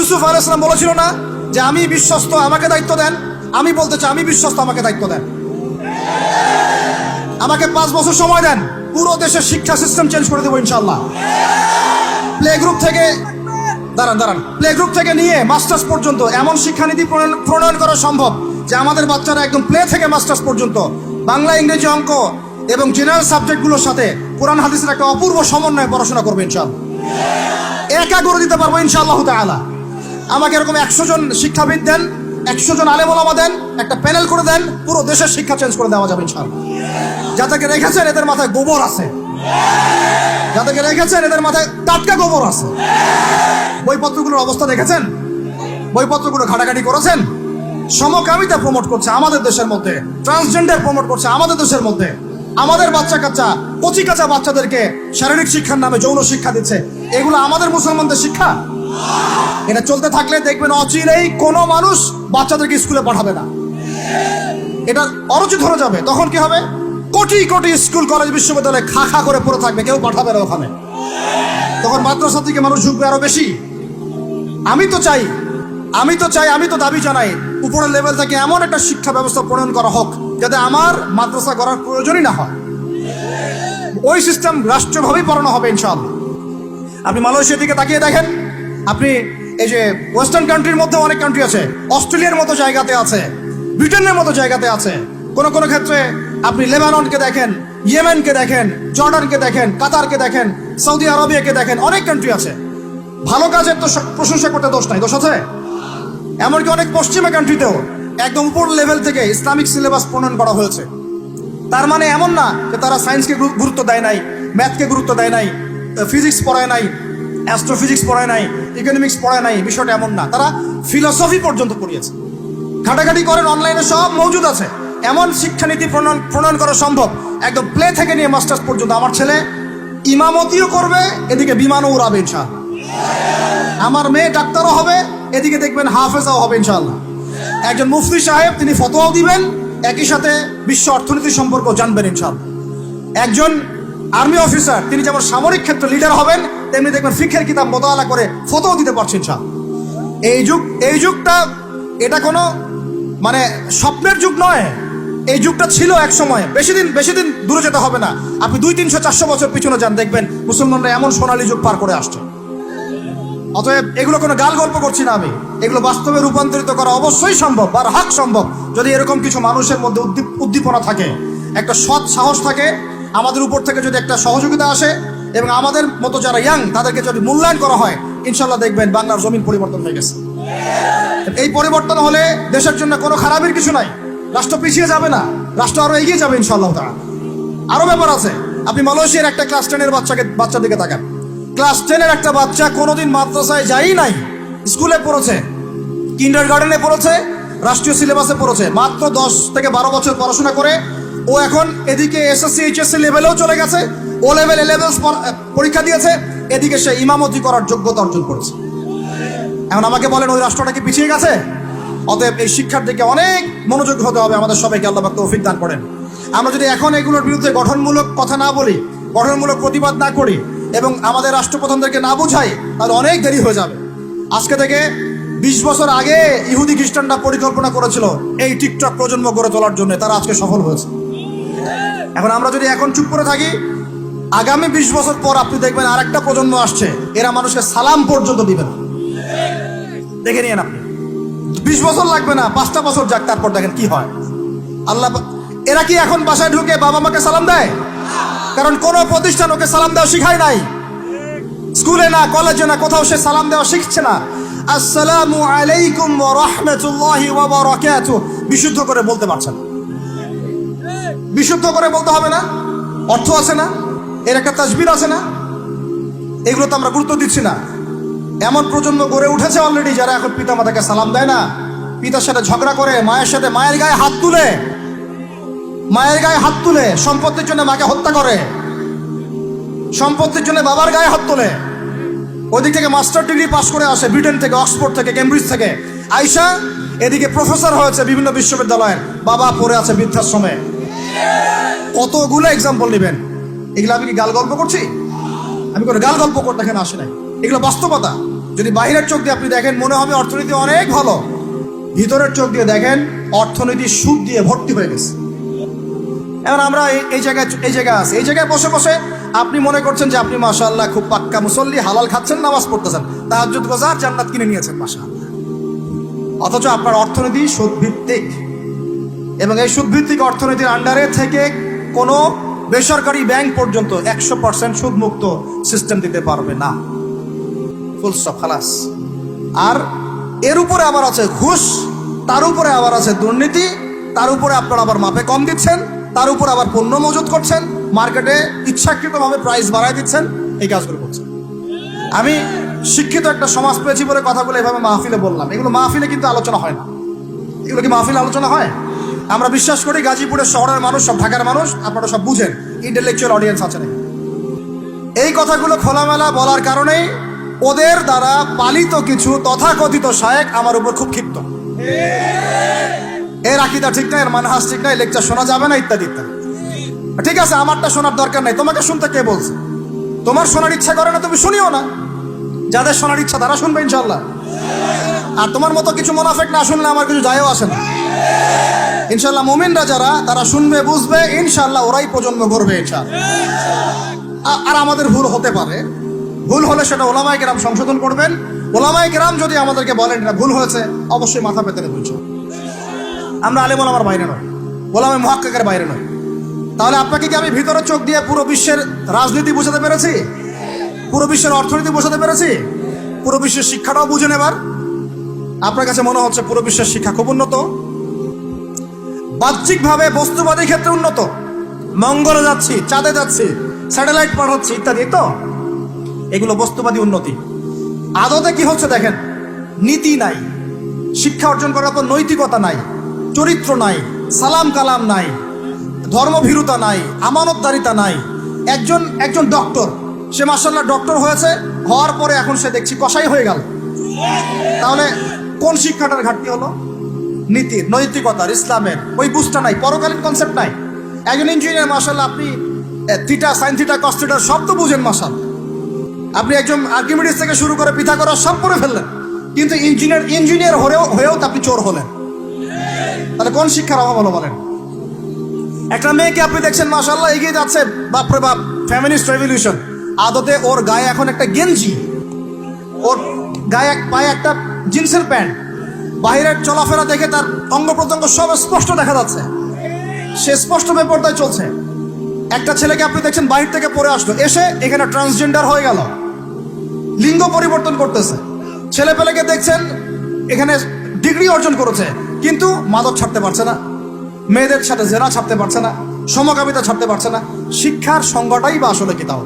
ইউসুফ আলাইহিস সালাম বলেছিল না যে আমি বিশ্বস্ত, আমাকে দায়িত্ব দেন? আমি বলতে চাই আমি বিশ্বস্ত, আমাকে দায়িত্ব দেন। আমাকে 5 বছর সময় দেন, পুরো দেশের শিক্ষা সিস্টেম চেঞ্জ করে দেবো ইনশাআল্লাহ। প্লে গ্রুপ থেকে প্লে গ্রুপ থেকে নিয়ে মাস্টার্স পর্যন্ত এমন শিক্ষানীতি প্রণয়ন করা সম্ভব যে আমাদের বাচ্চারা একদম প্লে থেকে মাস্টার্স পর্যন্ত বাংলা, ইংরেজি, অঙ্ক এবং জেনারেল সাবজেক্টগুলোর সাথে কোরআন হাদিসের একটা অপূর্ব সমন্বয়ে পড়াশোনা করবে ইনশাআল্লাহ। একা করে দিতে পারবো ইনশাআল্লাহ তাআলা। আমাকে এরকম 100 জন শিক্ষাবিদ দেন, 100 জন আলেম ওলামা দেন, একটা প্যানেল করে দেন, পুরো দেশের শিক্ষা চেঞ্জ করে দেওয়া যাবে ইনশাআল্লাহ। যাদেরকে রেখেছেন এদের মাথায় গোবর আছে, যাদেরকে রেখেছেন এদের মাথায় টাটকা গোবর আছে। বইপত্রগুলোর অবস্থা দেখেছেন? বইপত্রগুলো ঘাটাঘাটি করেছেন? সমকামিতা প্রমোট করছে আমাদের দেশের মধ্যে, ট্রান্সজেন্ডার প্রমোট করছে আমাদের দেশের মধ্যে, আমাদের বাচ্চা কাচ্চা কচি কাঁচা বাচ্চাদেরকে শারীরিক শিক্ষার নামে যৌন শিক্ষা দিচ্ছে। এগুলো আমাদের মুসলমানদের শিক্ষা? এটা চলতে থাকলে দেখবেন অচিরেই কোনো মানুষ বাচ্চাদেরকে স্কুলে পাঠাবে না, এটা অরুচি ধরে যাবে। তখন কি হবে? কোটি কোটি স্কুল, কলেজ, বিশ্ববিদ্যালয়ে খা খা করে পড়ে থাকবে, কেউ পাঠাবে না ওখানে। তখন মাদ্রাসা থেকে মানুষ ঝুঁকবে আরো বেশি। আমি তো দাবি জানাই উপরের লেভেল থেকে এমন একটা শিক্ষা ব্যবস্থা প্রণয়ন করা হোক যাতে আমার মাদ্রাসা করার প্রয়োজনই না হয়। ওই সিস্টেম রাষ্ট্রীয়ভাবেই পড়ানো হবে ইনশাআল্লাহ। আপনি মালয়েশিয়ার দিকে তাকিয়ে দেখেন, আপনি এই যে ওয়েস্টার্ন কান্ট্রির মধ্যে অনেক কান্ট্রি আছে, অস্ট্রেলিয়ার মতো জায়গাতে আছে, ব্রিটেনের মতো জায়গাতে আছে, কোনো কোনো ক্ষেত্রে আপনি লেবাননকে দেখেন, ইয়েমেনকে দেখেন, জর্ডানকে দেখেন, কাতারকে দেখেন, সৌদি আরবিয়াকে দেখেন, অনেক কান্ট্রি আছে। ভালো কাজের তো প্রশংসা করতে দোষ নাই, দোষ আছে? এমনকি অনেক পশ্চিমা কান্ট্রিতেও একদম উপর লেভেল থেকে ইসলামিক সিলেবাস প্রণয়ন করা হয়েছে। তার মানে এমন না যে তারা সায়েন্সকে গুরুত্ব দেয় নাই, ম্যাথকে গুরুত্ব দেয় নাই, ফিজিক্স পড়ায় নাই, অ্যাস্ট্রোফিজিক্স পড়ায় নাই, ইকোনমিক্স পড়ায় নাই, বিষয়টা এমন না। তারা ফিলসফি পর্যন্ত পড়িয়েছে। ঘাটাঘাটি করেন, অনলাইনে সব মজুদ আছে। এমন শিক্ষানীতি প্রণয়ন করা সম্ভব একদম প্লে থেকে নিয়ে মাস্টার্স পর্যন্ত। আমার ছেলে ইমামতিও করবে, এদিকে বিমানও উড়াবে ইনশাআল্লাহ। আমার মেয়ে ডাক্তারও হবে, এদিকে দেখবেন হাফেজাও হবে ইনশাআল্লাহ। একজন মুফতি সাহেব, তিনি ফতোয়াও দিবেন, একই সাথে বিশ্ব অর্থনীতি সম্পর্ক জানবেন ইনশাআল্লাহ। একজন আর্মি অফিসার, তিনি যেমন সামরিক ক্ষেত্রে লিডার হবেন, তেমনি দেখবেন ফিকহের কিতাব মোতালা করে ফতোয়া দিতে পারছেন ইনশাআল্লাহ। এই যুগটা এটা কোনো মানে স্বপ্নের যুগ নয়, এই যুগটা ছিল এক সময়। বেশি দিন দূরে যেতে হবে না, আপনি 200-300-400 বছর পিছনে যান, দেখবেন মুসলমানরা এমন সোনালী যুগ পার করে আসছে। অতএব এগুলো কোনো গাল গল্প করছি না আমি, এগুলো বাস্তবে রূপান্তরিত করা অবশ্যই সম্ভব, আর হাক সম্ভব, যদি এরকম কিছু মানুষের মধ্যে উদ্দীপনা থাকে, একটা সৎ সাহস থাকে, আমাদের উপর থেকে যদি একটা সহযোগিতা আসে এবং আমাদের মতো যারা ইয়াং তাদেরকে যদি মূল্যায়ন করা হয়, ইনশাল্লাহ দেখবেন বাংলার জমিন পরিবর্তন হয়ে গেছে। এই পরিবর্তন হলে দেশের জন্য কোনো খারাপের কিছু নাই, রাষ্ট্র পিছিয়ে যাবে না, রাষ্ট্র আরো এগিয়ে যাবে ইনশাআল্লাহ তাআলা। আরো ব্যাপার আছে, আপনি মালয়েশিয়ার একটা ক্লাস 10-এর বাচ্চা দিকে তাকান। ক্লাস 10-এর একটা বাচ্চা কোনোদিন মাদ্রাসায় যাই নাই, স্কুলে পড়েছে, কিন্ডারগার্টেনে পড়েছে, রাষ্ট্রীয় সিলেবাসে পড়েছে, মাত্র 10 থেকে 12 বছর পড়াশোনা করে ও এখন এদিকে এসএসসি এইচএসসি লেভেলেও চলে গেছে, ও লেভেল পরীক্ষা দিয়েছে, এদিকে সে ইমামতি করার যোগ্যতা অর্জন করেছে। এখন আমাকে বলেন ওই রাষ্ট্রটা কি পিছিয়ে গেছে? অতএব এই শিক্ষার দিকে অনেক মনোযোগী হতে হবে আমাদের সবাইকে, আল্লাহ পাক তৌফিক দান করেন। আমরা যদি এখন এগুলোর বিরুদ্ধে গঠনমূলক কথা না বলি, গঠনমূলক প্রতিবাদ না করি এবং আমাদের রাষ্ট্রপ্রধানদেরকে না বুঝাই, তাহলে অনেক দেরি হয়ে যাবে। আজকে থেকে 20 বছর আগে ইহুদি খ্রিস্টানরা পরিকল্পনা করেছিল এই টিকটক প্রজন্ম গড়ে তোলার জন্য, তারা আজকে সফল হয়েছে। এখন আমরা যদি এখন চুপ করে থাকি, আগামী 20 বছর পর আপনি দেখবেন আরেকটা প্রজন্ম আসছে, এরা মানুষকে সালাম পর্যন্ত দিবে না। দেখে নিয়েন আপনি, 20 বছর লাগবে না, 5টা বছর যাক, তারপর দেখেন কি হয়। আল্লাহ, এরা কি এখন বাসায় ঢুকে বাবা মাকে সালাম দেয়? কারণ কোন প্রতিষ্ঠান ওকে সালাম দেওয়া শিখায় নাই, স্কুলে না, কলেজে না, কোথাও সে সালাম দেওয়া শিখছে না। আসসালামু আলাইকুম ওয়া রাহমাতুল্লাহি ওয়া বারাকাতুহু বিশুদ্ধ করে বলতে পারছেন, বিশুদ্ধ করে বলতে হবে না? অর্থ আছে না, এর একটা তাসবির আছে না? এগুলো তো আমরা গুরুত্ব দিচ্ছি না। এমন প্রজন্ম গড়ে উঠেছে অলরেডি যারা এখন পিতা মাতাকে সালাম দেয় না, পিতার সাথে ঝগড়া করে, মায়ের সাথে, মায়ের গায়ে হাত তুলে, সম্পত্তির জন্য মাকে হত্যা করে, সম্পত্তির জন্য বাবার গায়ে হাত তোলে। ওদিক থেকে মাস্টার ডিগ্রি পাস করে আসে ব্রিটেন থেকে, অক্সফোর্ড থেকে, কেমব্রিজ থেকে আইসা এদিকে প্রফেসর হয়েছে বিভিন্ন বিশ্ববিদ্যালয়ের, বাবা পড়ে আছে বৃদ্ধাশ্রমে। কতগুলো এক্সাম্পল নেবেন। এগুলো আমি কি গাল গল্প করছি? আমি কোনো গাল গল্প করতে এখানে আসি নাই, এগুলো বাস্তবতা। যদি বাহিরের চোখ দিয়ে আপনি দেখেন মনে হবে অর্থনীতি অনেক ভালো, ভিতরের চোখ দিয়ে দেখেন অর্থনীতি সুদ দিয়ে ভর্তি হয়ে গেছে। এখন আমরা এই জায়গায় আছি, এই জায়গায় বসে বসে আপনি মনে করছেন যে আপনি মাশাআল্লাহ খুব পাক্কা মুসল্লি, হালাল খাচ্ছেন, নামাজ পড়তেছেন, তাহাজ্জুদ গোজার, জান্নাত কিনে নিয়েছেন মাশাআল্লাহ। অথচ আপনার অর্থনীতি সুদভিত্তিক, এবং এই সুদভিত্তিক অর্থনীতির আন্ডারে থেকে কোনো বেসরকারি ব্যাংক পর্যন্ত 100% সুদমুক্ত সিস্টেম দিতে পারবে না। ফুল স্টপ, খালাস। আর এর উপরে আবার আছে ঘুষ, তার উপরে আবার আছে দুর্নীতি, তার উপরে আপনারা আবার মাপে কম দিচ্ছেন, তার উপর আবার পণ্য মজুত করছেন, মার্কেটে ইচ্ছাকৃতভাবে প্রাইস বাড়ায় দিচ্ছেন, এই কাজগুলো করছেন। আমি শিক্ষিত একটা সমাজ পেয়েছি বলে কথাগুলো এভাবে মাহফিলে বললাম। এগুলো মাহফিলে কিন্তু আলোচনা হয় না। এগুলো কি মাহফিলে আলোচনা হয়? আমরা বিশ্বাস করি গাজীপুরের শহরের মানুষ, সব ঢাকার মানুষ, আপনারা সব বুঝেন, ইন্টেলেকচুয়াল অডিয়েন্স আছে নাকি। এই কথাগুলো খোলামেলা বলার কারণেই ওদের দ্বারা পালিত কিছু তথাকথিত শায়েখ আমার উপর খুব ক্ষিপ্ত। এর আকীদা ঠিক না, এর মানহাজ ঠিক না, লেকচার শোনা যাবে না, ইত্যাদি ইত্যাদি। ঠিক আছে, আমারটা শোনার দরকার নাই, তোমাকে শুনতে কে বলছে? তোমার শোনার ইচ্ছা করে না, তুমি শুনিও না। যাদের শোনার ইচ্ছা তারা শুনবে ইনশাল্লাহ। আর তোমার মতো কিছু মুনাফিক না শুনলে আমার কিছু যায়ও আসে না ইনশাল্লাহ। মুমিনরা যারা, তারা শুনবে, বুঝবে, ইনশাল্লাহ ওরাই প্রজন্ম করবে ইনশাল্লাহ। আর আমাদের ভুল হতে পারে, ভুল হলে সেটা ওলামায়ে কেরাম সংশোধন করবেন। ওলামায়ে কেরাম যদি আমাদেরকে বলেন এটা ভুল হয়েছে, অবশ্যই মাথা পেতে নেব ইনশাল্লাহ। আমরা আলেম ওলামার বাইরে নয়, ওলামায়ে মুহাক্কিকের বাইরে নয়। তাহলে আপনাকে কি আমি ভিতরে চোখ দিয়ে পুরো বিশ্বের রাজনীতি বোঝাতে পেরেছি? পুরো বিশ্বের অর্থনীতি বোঝাতে পেরেছি? পুরো বিশ্বের শিক্ষাটাও বুঝেন? এবার আপনার কাছে মনে হচ্ছে পুরো বিশ্বের শিক্ষা খুব উন্নত, বাহ্যিকভাবে বস্তুবাদী ক্ষেত্রে উন্নত, মঙ্গলে যাচ্ছি, চাঁদে যাচ্ছি, স্যাটেলাইট পাঠাচ্ছি ইত্যাদি, তো এগুলো বস্তুবাদী উন্নতি। আদতে কি হচ্ছে দেখেন, নীতি নাই, শিক্ষা অর্জন করার পর নৈতিকতা নাই, চরিত্র নাই, সালাম কালাম নাই, ধর্মভীরুতা নাই, আমানতদারিতা নাই। একজন ডক্টর, সে মাশাআল্লাহ ডক্টর হয়েছে, হওয়ার পরে এখন সে দেখছি কসাই হয়ে গেল। তাহলে কোন শিক্ষাটার ঘাটতি হলো? নীতির, নৈতিকতার, ইসলামের ওই বুঝটা নাই, পরকালীন কনসেপ্ট নাই। একজন ইঞ্জিনিয়ার মাশাআল্লাহ, আপনি theta, sine theta, cos theta সব তো বুঝেন মাশাআল্লাহ। আপনি একজন আর্কিমিডিস থেকে শুরু করে পিথাগোরাস সব পড়ে ফেললেন, কিন্তু ইঞ্জিনিয়ার হয়েও তো আপনি চোর হলেন। তাহলে কোন শিক্ষার অভাব হলো বলেন? একটা মেয়েকে আপনি দেখছেন মাশাআল্লাহ এগিয়ে যাচ্ছে, বাপরে বাপ, ফেমিনিস্ট রেভলিউশন। আদতে ওর গায়ে এখন একটা গেঞ্জি, ওর গায়ে পায়ে একটা জিন্সের প্যান্ট, বাহিরের চলাফেরা দেখে তার অঙ্গ প্রত্যঙ্গ সব স্পষ্ট দেখা যাচ্ছে, সে স্পষ্ট বেপরদায় চলছে। একটা ছেলেকে আপনি দেখছেন বাহির থেকে পড়ে আসলো, এসে এখানে ট্রান্সজেন্ডার হয়ে গেল, লিঙ্গ পরিবর্তন করতেছে। ছেলে পেলেকে দেখছেন এখানে ডিগ্রি অর্জন করেছে, কিন্তু মাদক ছাড়তে পারছে না, মেয়েদের সাথে জেনা ছাড়তে পারছে না, সমকামিতা ছাড়তে পারছে না। শিক্ষার সংজ্ঞাটাই বা আসলে কি তাও?